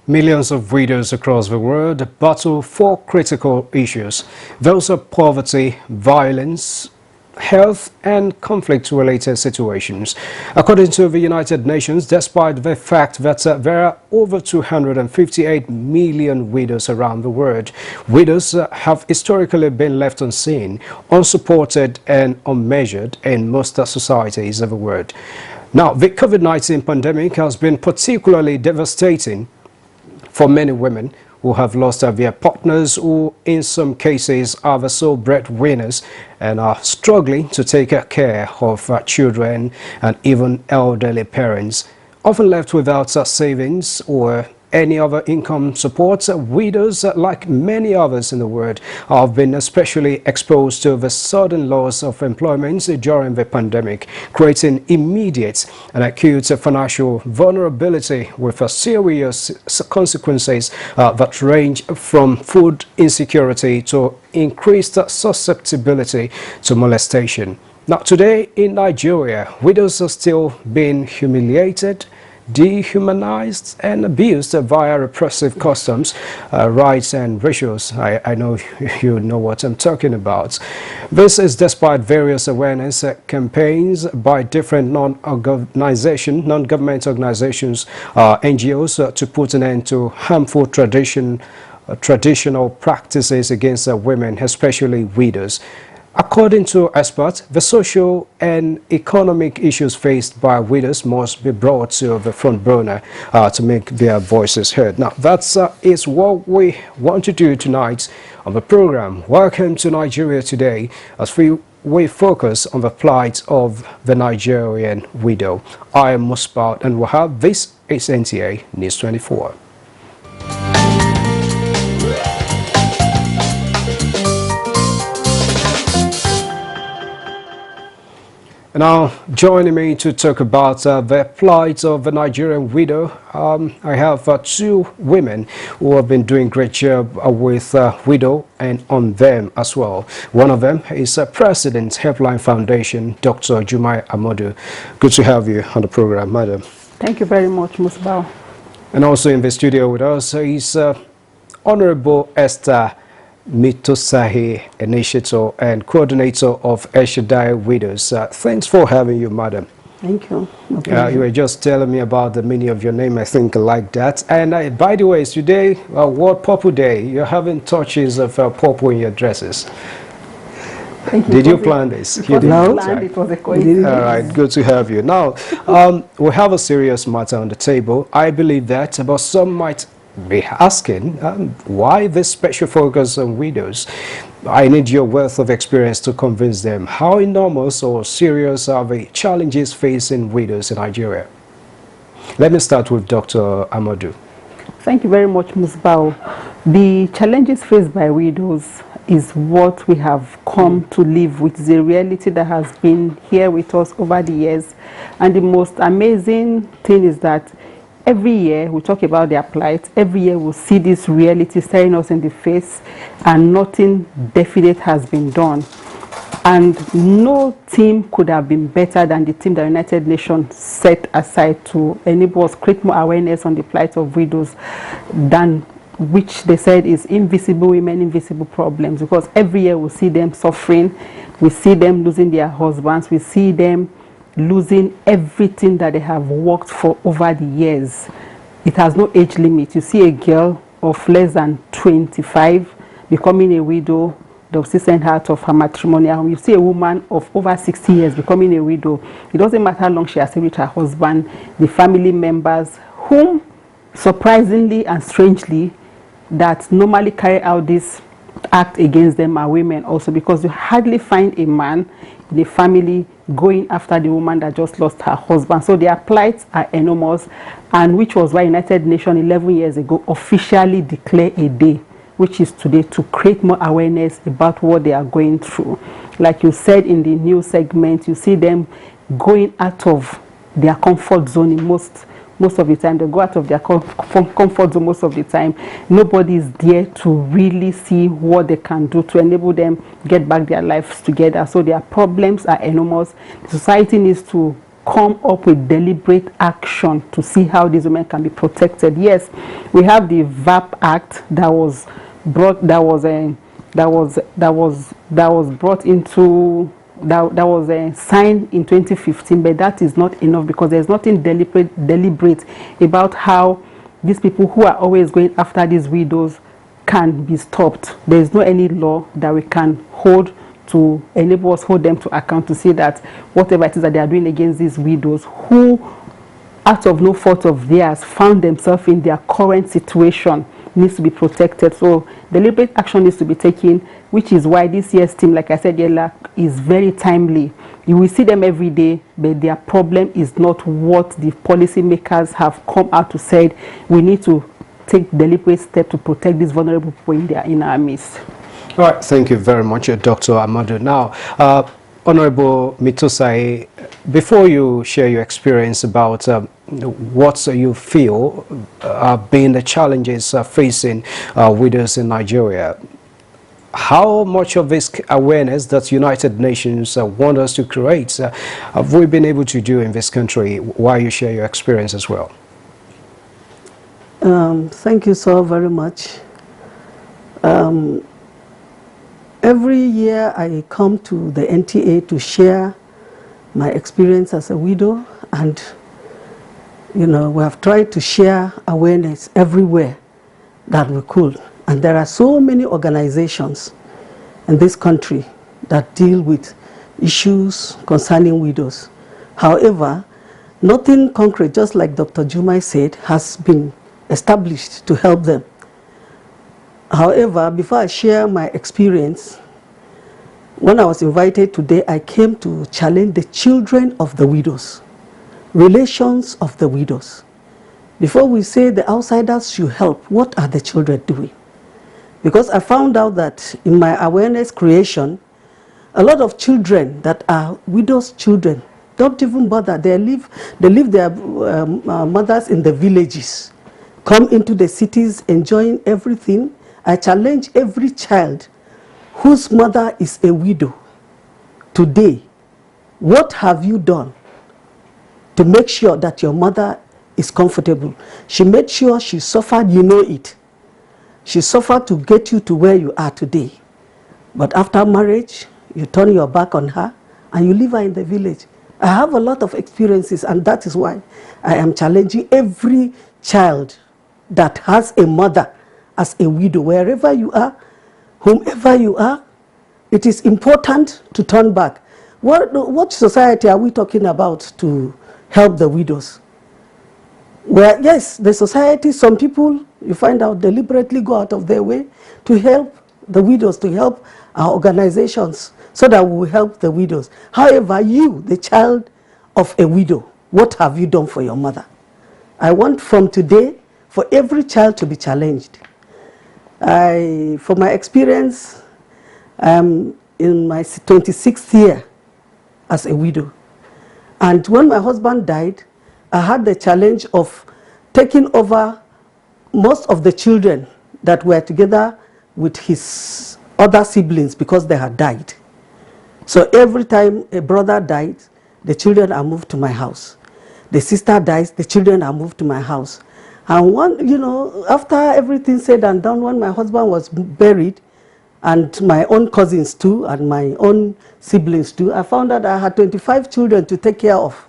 Millions of widows across the world battle four critical issues. Those are poverty, violence, health and conflict-related situations. According to the United Nations, despite the fact that there are over 258 million widows around the world, widows have historically been left unseen, unsupported and unmeasured in most societies of the world. Now, the COVID-19 pandemic has been particularly devastating for many women who have lost their partners, who in some cases are the sole breadwinners and are struggling to take care of children and even elderly parents. Often left without savings or any other income support, widows, like many others in the world, have been especially exposed to the sudden loss of employment during the pandemic, creating immediate and acute financial vulnerability with serious consequences that range from food insecurity to increased susceptibility to molestation. Now, today in Nigeria, widows are still being humiliated, dehumanized and abused via repressive customs, rights and rituals. I know you know what I'm talking about. This is despite various awareness campaigns by different non-government organizations, NGOs, to put an end to harmful traditional practices against women, especially widows. According to experts, the social and economic issues faced by widows must be brought to the front burner to make their voices heard. Now, that is what we want to do tonight on the program. Welcome to Nigeria Today, as we focus on the plight of the Nigerian widow. I am Musbat, and we'll have this is NTA News 24. Now, joining me to talk about the plight of the Nigerian widow, I have two women who have been doing great job with widow and on them as well. One of them is President Helpline Foundation, Dr. Jumai Amadu. Good to have you on the program, madam. Thank you very much, Musbao. And also in the studio with us is Honorable Esther Mitosahi, initiator and coordinator of El Shaddai Widows. Thanks for having you, madam. Thank you. You were just telling me about the meaning of your name, I think, like that. And by the way, today, World Purple Day. You're having touches of purple in your dresses. Did you plan this? You didn't. No, it was a coincidence. All right, good to have you. Now, we have a serious matter on the table. I believe that, but some might be asking why this special focus on widows. I need your wealth of experience to convince them. How enormous or serious are the challenges facing widows in Nigeria? Let me start with Dr. Amadu. Thank you very much, Musbao. The challenges faced by widows is what we have come to live with, the reality that has been here with us over the years. And the most amazing thing is that every year we talk about their plight. Every year we'll see this reality staring us in the face, and nothing definite has been done. And no team could have been better than the team the United Nations set aside to enable us create more awareness on the plight of widows, than which they said is invisible women, invisible problems. Because every year we see them suffering, we see them losing their husbands, we see them losing everything that they have worked for over the years. It has no age limit. You see a girl of less than 25 becoming a widow, they'll still send her out of her matrimonial home. You see a woman of over 60 years becoming a widow. It doesn't matter how long she has stayed with her husband, the family members, whom surprisingly and strangely that normally carry out this act against them are women also, because you hardly find a man in the family going after the woman that just lost her husband. So their plights are enormous, and which was why United Nations 11 years ago officially declared a day, which is today, to create more awareness about what they are going through. Like you said in the news segment, you see them going out of their comfort zone in most of the time. They go out of their comfort zone most of the time. Nobody is there to really see what they can do to enable them get back their lives together. So their problems are enormous. The society needs to come up with deliberate action to see how these women can be protected. Yes, we have the VAP Act that was brought that was brought into that was signed in 2015, but that is not enough because there's nothing deliberate about how these people who are always going after these widows can be stopped. There is no any law that we can hold to enable us hold them to account to say that whatever it is that they are doing against these widows who, out of no fault of theirs, found themselves in their current situation, needs to be protected. So deliberate action needs to be taken, which is why this year's team, like I said earlier, is very timely. You will see them every day, but their problem is not what the policymakers have come out to say. We need to take deliberate steps to protect these vulnerable people in our midst. All right, thank you very much, Dr. Amadu. Now, Honorable Mitosai, before you share your experience about what you feel being the challenges facing widows in Nigeria, how much of this awareness that United Nations want us to create have we been able to do in this country while you share your experience as well? Thank you so very much. Every year I come to the NTA to share my experience as a widow, and we have tried to share awareness everywhere that we could. And there are so many organizations in this country that deal with issues concerning widows. However, nothing concrete, just like Dr. Jumai said, has been established to help them. However, before I share my experience, when I was invited today, I came to challenge the children of the widows, relations of the widows. Before we say the outsiders should help, what are the children doing? Because I found out that in my awareness creation, a lot of children that are widows' children don't even bother. They leave their mothers in the villages, come into the cities enjoying everything. I challenge every child whose mother is a widow today, what have you done to make sure that your mother is comfortable? She made sure she suffered, you know it. She suffered to get you to where you are today. But after marriage, you turn your back on her and you leave her in the village. I have a lot of experiences, and that is why I am challenging every child that has a mother as a widow, wherever you are, whomever you are. It is important to turn back. What society are we talking about to help the widows? Well, yes, the society, some people, you find out, deliberately go out of their way to help the widows, to help our organizations, so that we will help the widows. However, you, the child of a widow, what have you done for your mother? I want from today for every child to be challenged. For my experience, I'm in my 26th year as a widow. And when my husband died, I had the challenge of taking over most of the children that were together with his other siblings because they had died. So every time a brother died, the children are moved to my house. The sister dies, the children are moved to my house. And after everything said and done, when my husband was buried, and my own cousins too, and my own siblings too, I found that I had 25 children to take care of.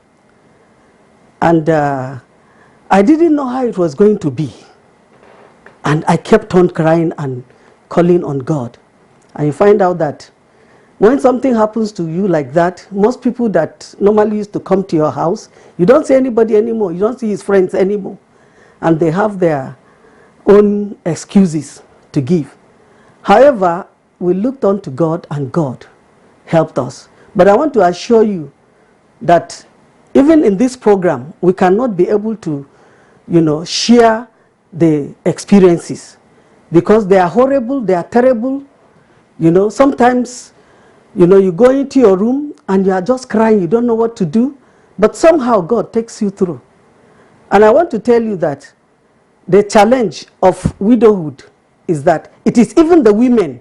And I didn't know how it was going to be. And I kept on crying and calling on God. And you find out that when something happens to you like that, most people that normally used to come to your house, you don't see anybody anymore. You don't see his friends anymore. And they have their own excuses to give. However, we looked on to God, and God helped us. But I want to assure you that even in this program, we cannot be able to, share the experiences, because they are horrible, they are terrible. Sometimes, you go into your room and you are just crying, you don't know what to do, but somehow God takes you through. And I want to tell you that the challenge of widowhood is that it is even the women.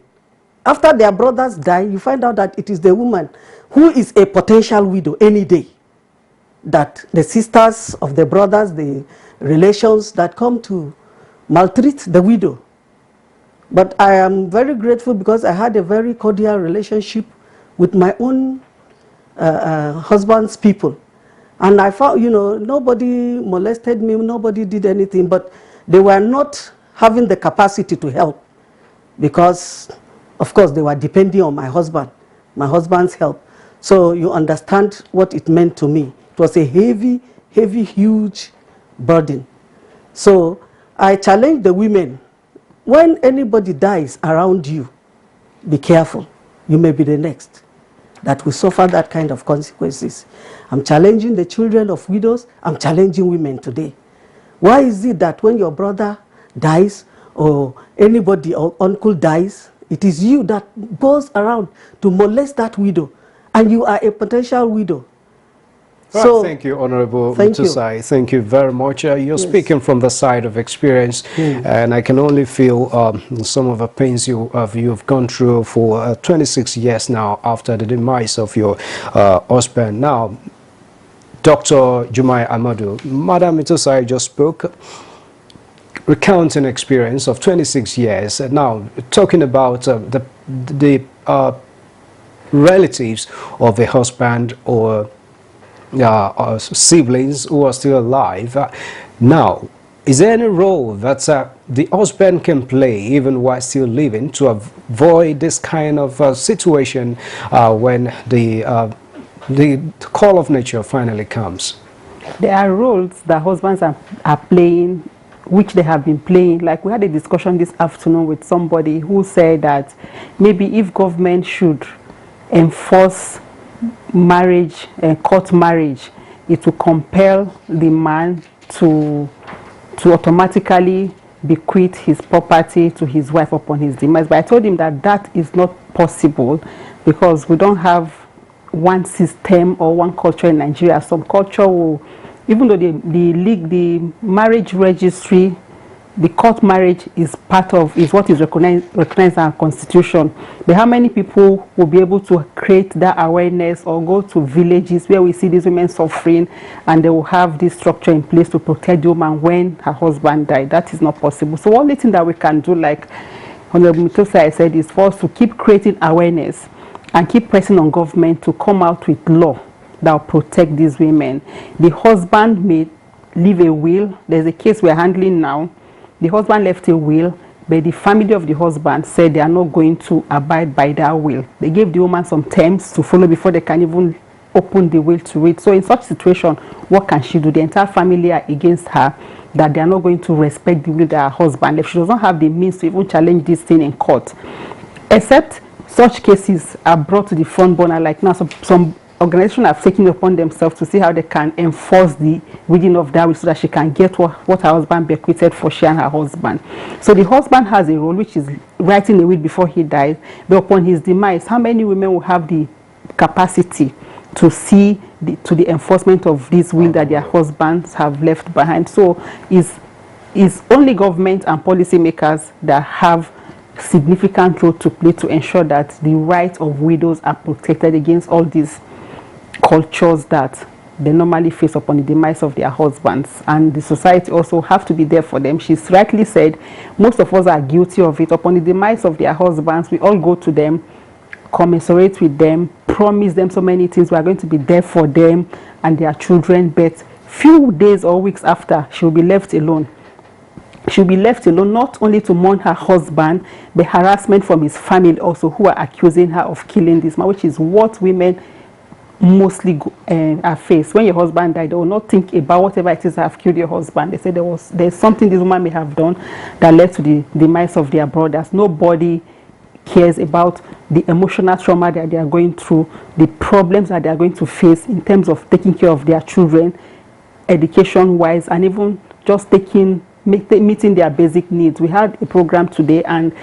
After their brothers die, you find out that it is the woman who is a potential widow any day. that the sisters of the brothers, the relations that come to maltreat the widow. But I am very grateful because I had a very cordial relationship with my own husband's people. And I found, you know, nobody molested me, nobody did anything, but they were not having the capacity to help because, of course, they were depending on my husband's help. So you understand what it meant to me. It was a heavy, heavy, huge burden. So I challenge the women, when anybody dies around you, be careful. You may be the next that will suffer that kind of consequences. I'm challenging the children of widows. I'm challenging women today. Why is it that when your brother dies or anybody or uncle dies, it is you that goes around to molest that widow, and you are a potential widow? Right, So, thank you, Honorable thank you. Mutusai. Thank you very much. You're Yes. speaking from the side of experience, and I can only feel some of the pains you've gone through for 26 years now after the demise of your husband. Now, Dr. Jumai Amadu, Madam Mutusai just spoke, recounting experience of 26 years. Now, talking about the relatives of the husband or siblings who are still alive. Now, is there any role that the husband can play even while still living to avoid this kind of situation when the call of nature finally comes? There are roles that husbands are playing, which they have been playing. Like we had a discussion this afternoon with somebody who said that maybe if government should enforce marriage and court marriage, it will compel the man to automatically bequeath his property to his wife upon his demise. But I told him that that is not possible because we don't have one system or one culture in Nigeria. Some culture will, even though the marriage registry, the court marriage is what is recognized in our constitution. But how many people will be able to create that awareness or go to villages where we see these women suffering and they will have this structure in place to protect the woman when her husband died? That is not possible. So only thing that we can do, like Honorable Mutusai said, is for us to keep creating awareness and keep pressing on government to come out with law that will protect these women. The husband may leave a will. There's a case we're handling now. The husband left a will, but the family of the husband said they are not going to abide by that will. They gave the woman some terms to follow before they can even open the will to read. So in such situation, what can she do? The entire family are against her, that they are not going to respect the will that her husband left. She does not have the means to even challenge this thing in court. Except such cases are brought to the front burner. Like now, some organizations have taken it upon themselves to see how they can enforce the reading of that will so that she can get what her husband bequeathed for she and her husband. So the husband has a role, which is writing a will before he dies. But upon his demise, how many women will have the capacity to see to the enforcement of this will that their husbands have left behind? So it's only government and policymakers that have significant role to play to ensure that the rights of widows are protected against all these cultures that they normally face upon the demise of their husbands. And the society also have to be there for them. She's rightly said, most of us are guilty of it. Upon the demise of their husbands, we all go to them, commiserate with them, promise them so many things. We are going to be there for them and their children, but few days or weeks after, she'll be left alone. She'll be left alone not only to mourn her husband, but harassment from his family also, who are accusing her of killing this man, which is what women mostly are faced. When your husband died, they will not think about whatever it is that have killed your husband. They say there's something this woman may have done that led to the demise of their brothers. Nobody cares about the emotional trauma that they are going through, the problems that they are going to face in terms of taking care of their children, education-wise, and even just meeting their basic needs. We had a program today, and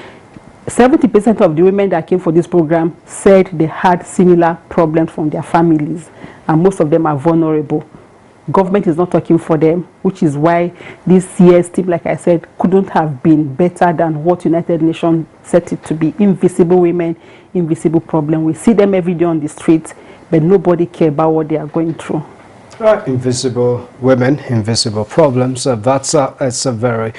70% of the women that came for this program said they had similar problems from their families, and most of them are vulnerable. Government is not talking for them, which is why this year's team, like I said, couldn't have been better than what United Nations set it to be. Invisible women, invisible problem. We see them every day on the streets, but nobody cares about what they are going through. Right, invisible women, invisible problems. It's a very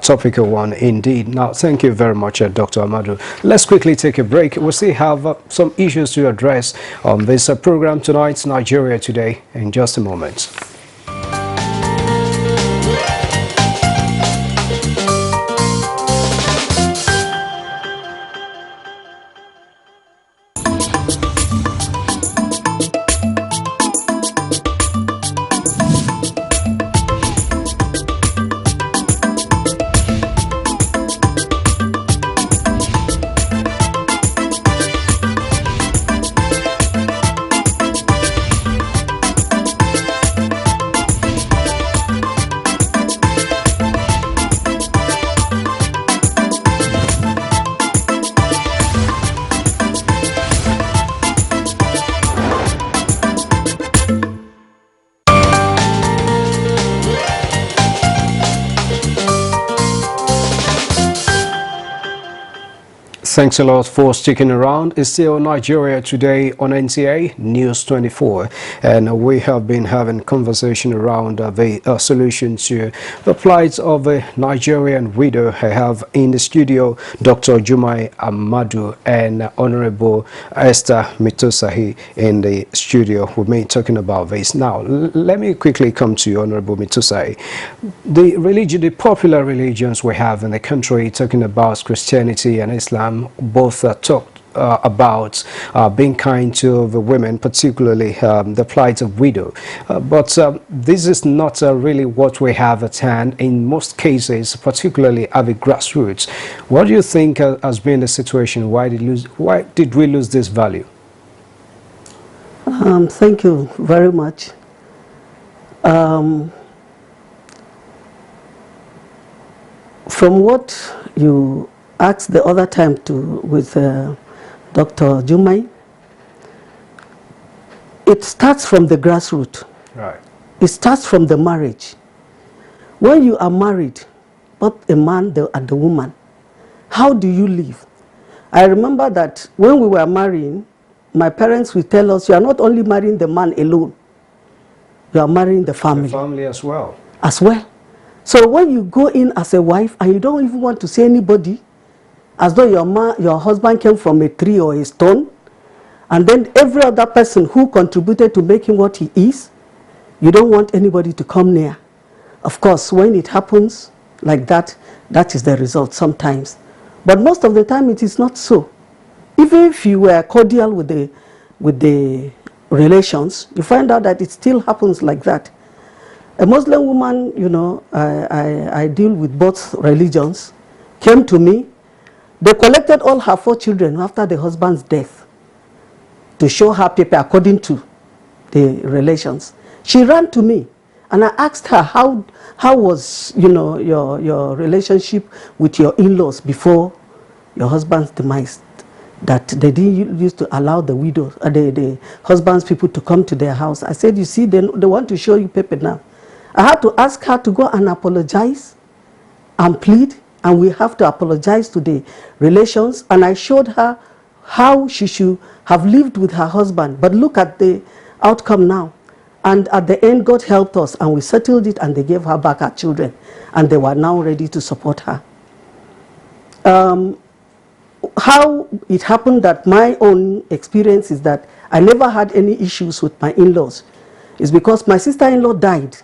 topical one indeed. Now, thank you very much, Dr. Amadu. Let's quickly take a break. We still have some issues to address on this program tonight, Nigeria Today, in just a moment. Thanks a lot for sticking around. It's still Nigeria Today on NTA News 24, and we have been having conversation around the solution to the plight of a Nigerian widow. I have in the studio Dr. Jumai Amadu and Honorable Esther Mitosahi in the studio with me talking about this. Now, let me quickly come to you, Honorable Mitosahi. The popular religions we have in the country, talking about Christianity and Islam, both talked about being kind to the women, particularly the plight of widow. But this is not really what we have at hand in most cases, particularly at the grassroots. What do you think has been the situation? Why did we lose this value? Thank you very much. From what you asked the other time with Dr. Jumai, it starts from the grassroots. Right. It starts from the marriage. When you are married, both a man and the woman, how do you live? I remember that when we were marrying, my parents would tell us, you are not only marrying the man alone, you are marrying the family. The family as well. As well. So when you go in as a wife and you don't even want to see anybody, as though your husband came from a tree or a stone, and then every other person who contributed to make him what he is, you don't want anybody to come near. Of course, when it happens like that, that is the result sometimes. But most of the time it is not so. Even if you were cordial with the relations, you find out that it still happens like that. A Muslim woman, you know, I deal with both religions, came to me. They collected all her 4 children after the husband's death to show her paper according to the relations. She ran to me and I asked her, how was, you know, your relationship with your in-laws before your husband's demise? That they didn't used to allow the widows, the husband's people to come to their house. I said, you see, they want to show you paper now. I had to ask her to go and apologize and plead, and we have to apologize to the relations. And I showed her how she should have lived with her husband. But look at the outcome now. And at the end, God helped us, and we settled it, and they gave her back her children, and they were now ready to support her. How it happened that my own experience is that I never had any issues with my in-laws. It's because my sister-in-law died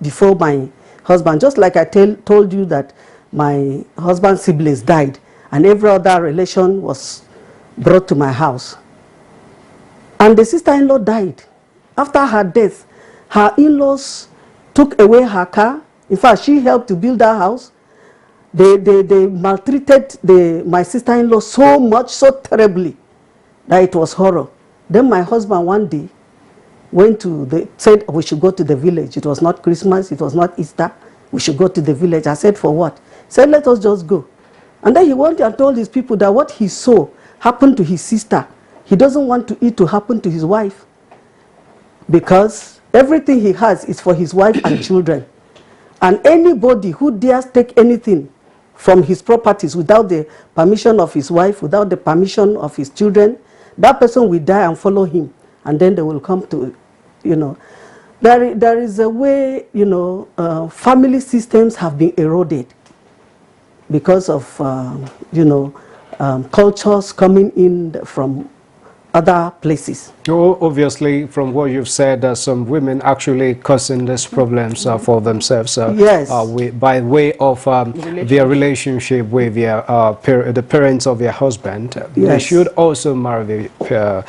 before my husband, just like I told you that my husband's siblings died and every other relation was brought to my house. And the sister-in-law died. After her death, her in-laws took away her car. In fact, she helped to build her house. They maltreated my sister-in-law so much, so terribly, that it was horror. Then my husband one day said we should go to the village. It was not Christmas, it was not Easter. We should go to the village. I said, for what? He said, let us just go. And then he went and told his people that what he saw happened to his sister, he doesn't want it to happen to his wife. Because everything he has is for his wife and children. And anybody who dares take anything from his properties without the permission of his wife, without the permission of his children, that person will die and follow him. And then they will come to, you know. There is a way, you know, family systems have been eroded because of, you know, cultures coming in from other places. Oh, obviously, from what you've said, some women actually causing these problems for themselves Yes. by way of their relationship with the parents of their husband. They Yes. should also marry the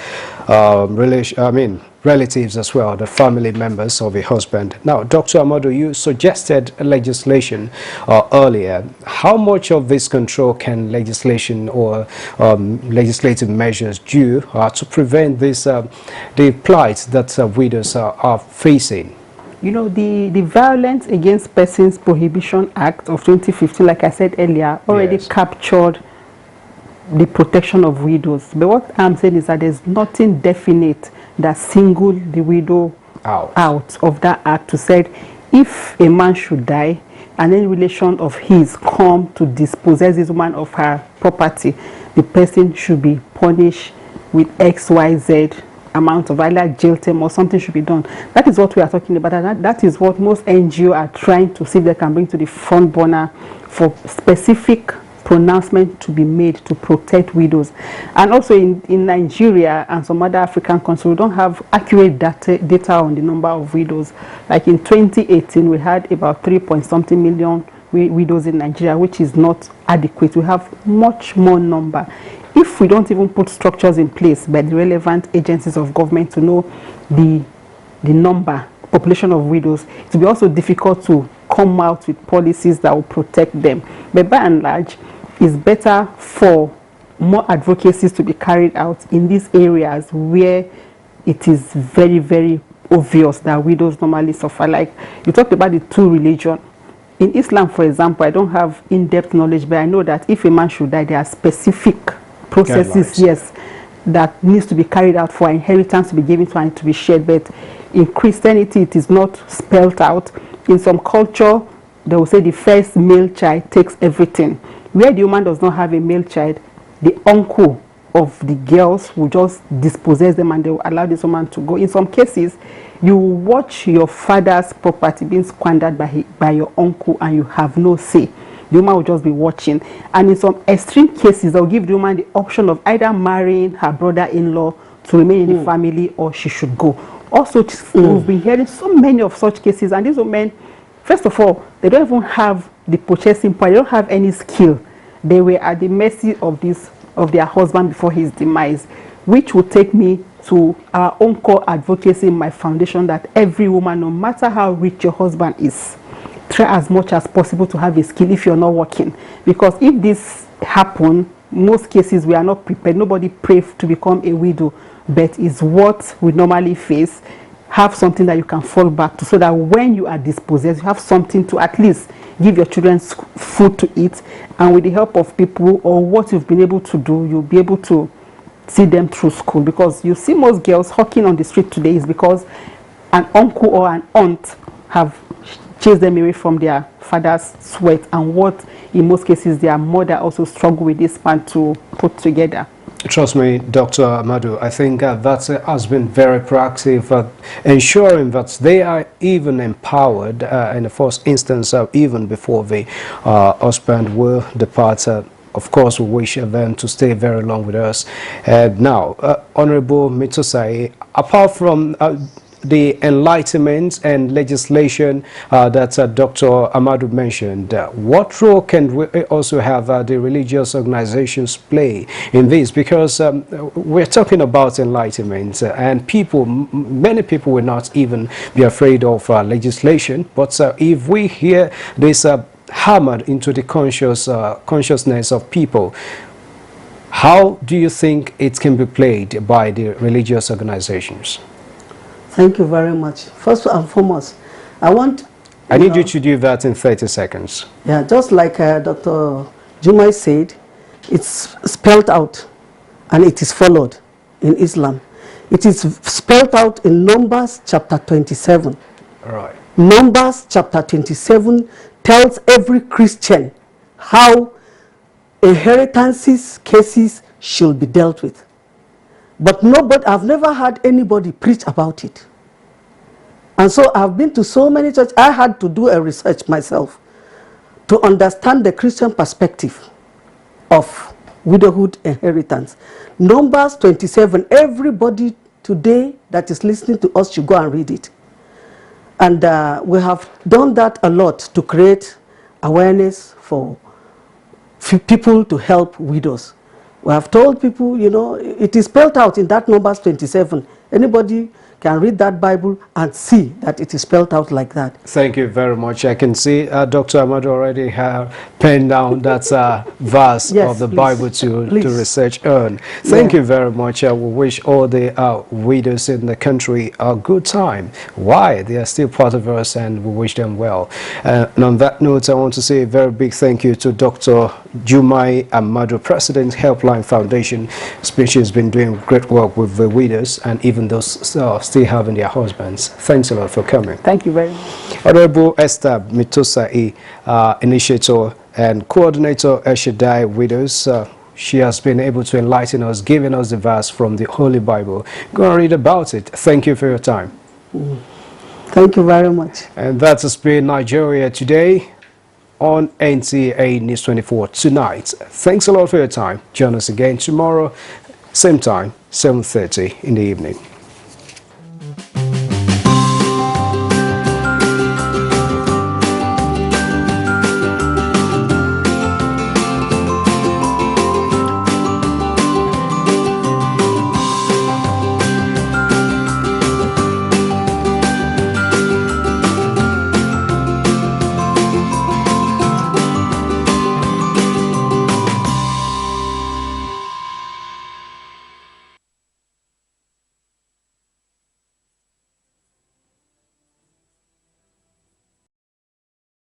relatives as well, the family members of a husband. Now, Dr. Amadu, you suggested legislation earlier. How much of this control can legislation or legislative measures do to prevent this, the plight that widows are facing? You know, the Violence Against Persons Prohibition Act of 2015, like I said earlier, already Yes. captured the protection of widows. But what I'm saying is that there's nothing definite that single the widow out of that act to say if a man should die and any relation of his come to dispossess this woman of her property, the person should be punished with XYZ amount of either jail term or something should be done. That is what we are talking about, and that is what most NGOs are trying to see if they can bring to the front burner for specific pronouncement to be made to protect widows. And also in Nigeria and some other African countries, we don't have accurate data on the number of widows. Like in 2018, we had about 3-point-something million widows in Nigeria, which is not adequate. We have much more number. If we don't even put structures in place by the relevant agencies of government to know the population of widows, it will be also difficult to come out with policies that will protect them. But by and large, it's better for more advocacies to be carried out in these areas where it is very, very obvious that widows normally suffer. Like you talked about the two religions. In Islam, for example, I don't have in-depth knowledge, but I know that if a man should die, there are specific processes, Guidelines. yes, that needs to be carried out for inheritance to be given to and to be shared. But in Christianity, it is not spelled out. In some culture, they will say the first male child takes everything. Where the woman does not have a male child, the uncle of the girls will just dispossess them and they will allow this woman to go. In some cases, you watch your father's property being squandered by your uncle and you have no say. The woman will just be watching. And in some extreme cases, they'll give the woman the option of either marrying her brother-in-law to remain in the family or she should go. Also, we've been hearing so many of such cases, and these women, first of all, they don't even have the purchasing power, they don't have any skill. They were at the mercy of their husband before his demise, which will take me to our own core advocacy in my foundation that every woman, no matter how rich your husband is, try as much as possible to have a skill if you're not working. Because if this happens, most cases we are not prepared. Nobody prays to become a widow, but it's what we normally face. Have something that you can fall back to so that when you are dispossessed, you have something to at least give your children food to eat, and with the help of people or what you've been able to do, you'll be able to see them through school. Because you see most girls hawking on the street today is because an uncle or an aunt have chased them away from their father's sweat and what in most cases their mother also struggle with this man to put together. Trust me, Dr. Amadu, I think that has been very proactive, ensuring that they are even empowered in the first instance, even before the husband will depart. Of course, we wish them to stay very long with us. Now, Honorable Mitosai, apart from the enlightenment and legislation that Dr. Amadu mentioned, what role can we also have the religious organizations play in this? Because we're talking about enlightenment and many people will not even be afraid of legislation, but if we hear this hammered into the consciousness of people, how do you think it can be played by the religious organizations? Thank you very much. First and foremost, I need you to do that in 30 seconds. Yeah, just like Dr. Jumai said, it's spelled out and it is followed in Islam. It is spelled out in Numbers chapter 27. All right. Numbers chapter 27 tells every Christian how inheritances cases should be dealt with. But I've never heard anybody preach about it. And so I've been to so many churches. I had to do a research myself to understand the Christian perspective of widowhood inheritance. Numbers 27, everybody today that is listening to us should go and read it. And we have done that a lot to create awareness for people to help widows. We have told people, you know, it is spelled out in that Numbers 27. Anybody can read that Bible and see that it is spelled out like that. Thank you very much. I can see Dr. Amadu already have penned down that verse Yes, of the please. Bible to research on. Thank Yeah. you very much. We wish all the widows in the country a good time. Why? They are still part of us, and we wish them well. And on that note, I want to say a very big thank you to Dr. Jumai Amadu, President, Helpline Foundation. She has been doing great work with the widows and even those still having their husbands. Thanks a lot for coming. Thank you very much. Honorable Esther Mitosai, initiator and coordinator El Shaddai Widows. She has been able to enlighten us, giving us the verse from the Holy Bible. Go and read about it. Thank you for your time. Thank you very much. And that has been Nigeria Today on NTA News 24 tonight. Thanks a lot for your time. Join us again tomorrow, same time, 7:30 in the evening.